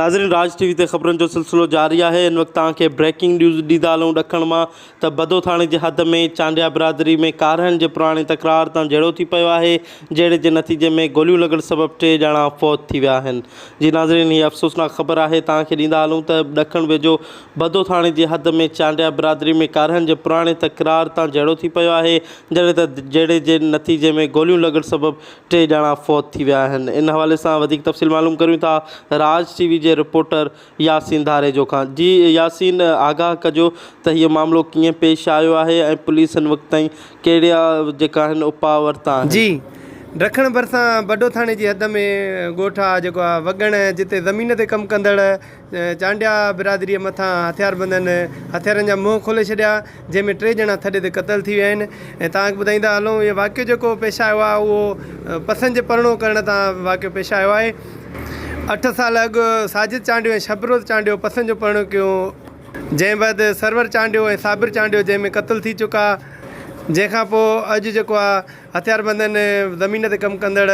नाज़रीन राज टीवी ते ख़बरनि जो सिलसिलो जारी है। इन वक्त तव्हांखे ब्रेकिंग न्यूज़ ॾींदा हलूं ॾखण मां त बदो थाणे जे हद में चांडिया बिरादरी में कारहनि जे पुराणी तकरार तां जहिड़ो थी पियो आहे, जहिड़े जे नतीजे में गोलियूं लॻण सबबु 3 ॼणा फौत थी विया आहिनि। जी नाज़रीन, हीअ अफ़सोसनाक ख़बर आहे। तव्हांखे ॾींदा हलूं त ॾखण वेझो बदो थाणे जे हद में चांडिया बिरादरी में कारहनि जे पुराणे तकरार तां जहिड़ो थी पियो आहे, जहिड़े जे नतीजे में गोलियूं लॻण सबबु 3 ॼणा फौत थी विया आहिनि। इन हवाले सां वधीक तफ़सील मालूम करियूं था राज टीवी जे रिपोर्टर यासीन धारे जो खां। जी यासीन, आगाह कजो त हीअ मामलो कीअं पेश आयो आहे ऐं पुलिस हिन वक़्त ताईं कहिड़ा जेका आहिनि उपाउ वरिता आहिनि। जी, ॾखण भरिसां बडो थाणे जी हद में ॻोठु आहे जेको आहे वॻण, जिते ज़मीन ते कमु कंदड़ चांडिया बिरादरीअ मथां हथियारबंदनि हथियारनि जा मुंहुं खोले छॾिया, जंहिंमें 3 ॼणा थॾे ते क़तल थी विया आहिनि। ऐं तव्हांखे ॿुधाईंदा हलूं, इहो वाक़ियो जेको पेश आयो आहे उहो पसंदि जे परिणो करण तां वाक़ियो पेश आयो आहे। 8 साल अॻु साजिद चांडियो ऐं शबरोज़ चांडियो पसंदि जो परिणो कयो, जंहिं बैदि सरवर चांडियो ऐं साबिर चांडियो जंहिंमें क़तल थी चुका। जंहिंखां पोइ अॼु जेको आहे हथियारबंदनि ज़मीन ते कमु कंदड़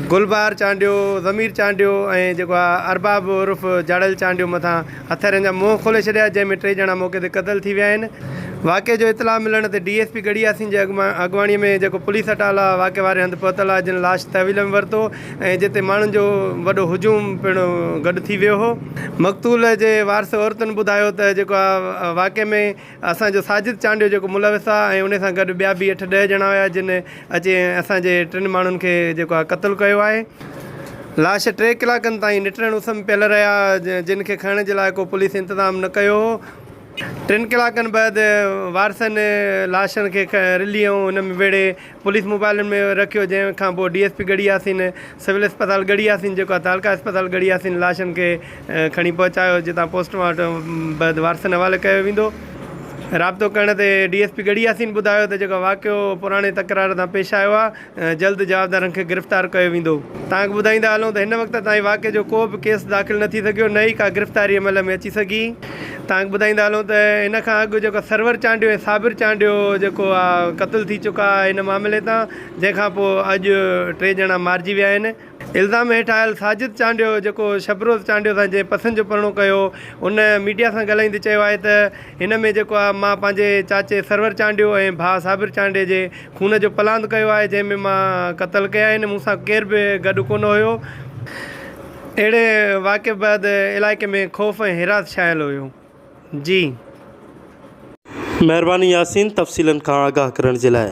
गुलबार चांडियो, ज़मीर चांडियो ऐं जेको आहे अरबाब उर्फ़ जाड़ल चांडियो मथां हथियारनि जा मुंहुं खोले छॾिया, जंहिंमें 3 ॼणा मौक़े ते क़तल थी विया आहिनि। वाक़े जो इतला मिलण ते DSP गड़ियासीं जे अॻुवाणीअ में जेको पुलिस अटाला वाक़े वारे हंधि पहुतल आहे, जिन लाश तहवील में वरितो ऐं जिते माण्हुनि जो वॾो हुजूम पिणु गॾु थी वियो हो। मक़तूल जे वारस औरतुनि ॿुधायो त जेको आहे वाक़े में असांजो साजिद चांडियो जेको मुलविस आहे ऐं उन सां गॾु ॿिया बि 8-10 ॼणा हुया, जिन अची असांजे 3 माण्हुनि खे जेको आहे क़तलु कयो आहे। लाश 3 कलाकनि ताईं निटण उस में पियल रहिया, जिन खे खणण जे लाइ को पुलिस इंतज़ाम न कयो हो। 3 कलाकनि बैदि वारसनि लाशनि खे रिली ऐं हुन में वेड़े पुलिस मोबाइलनि में रखियो, जंहिंखां पोइ DSP गड़ियासीं सिविल अस्पताल गड़ियासीं जेको आहे तालका अस्पताल गड़ियासीं लाशनि खे खणी पहुचायो, जितां पोस्टमार्टम बैदि वारसनि हवाले कयो वेंदो। राब्तो करण ते DSP गड़ियासीं ॿुधायो त जेको वाक़ियो पुराणे तकरार तां पेश आयो आहे, जल्द जवाबदारनि खे गिरफ़्तार कयो वेंदो। तव्हांखे ॿुधाईंदा हलूं त हिन वक़्त ताईं वाक़े जो को बि केस दाख़िल न थी सघियो, न ई का गिरफ़्तारी अमल में अची सघी। तव्हांखे ॿुधाईंदा हलूं त इन खां अॻु जेको सरवर चांडियो ऐं साबिर चांडियो जेको आहे क़तलु थी चुका आहे हिन मामले तां, जंहिंखां पोइ अॼु 3 ॼणा मारिजी विया आहिनि। इल्ज़ाम हेठि आयल साजिद चांडियो जेको शबरोज़ चांडियो सां जंहिं पसंदि जो परिणो कयो, उन मीडिया सां ॻाल्हाईंदे चयो आहे त हिन में जेको आहे मां पंहिंजे चाचे सरवर चांडियो ऐं भाउ साबिर चांडियो जे खून जो पलांद कयो आहे, जंहिंमें मां क़तलु कया आहिनि, मूंसां केर बि गॾु कोन हुयो। अहिड़े वाक़े बैदि इलाइक़े में ख़ौफ़ ऐं हिरास छायल हुयो। जी महिरबानी यासीन तफ़सीलनि खां आगाह करण जे लाइ।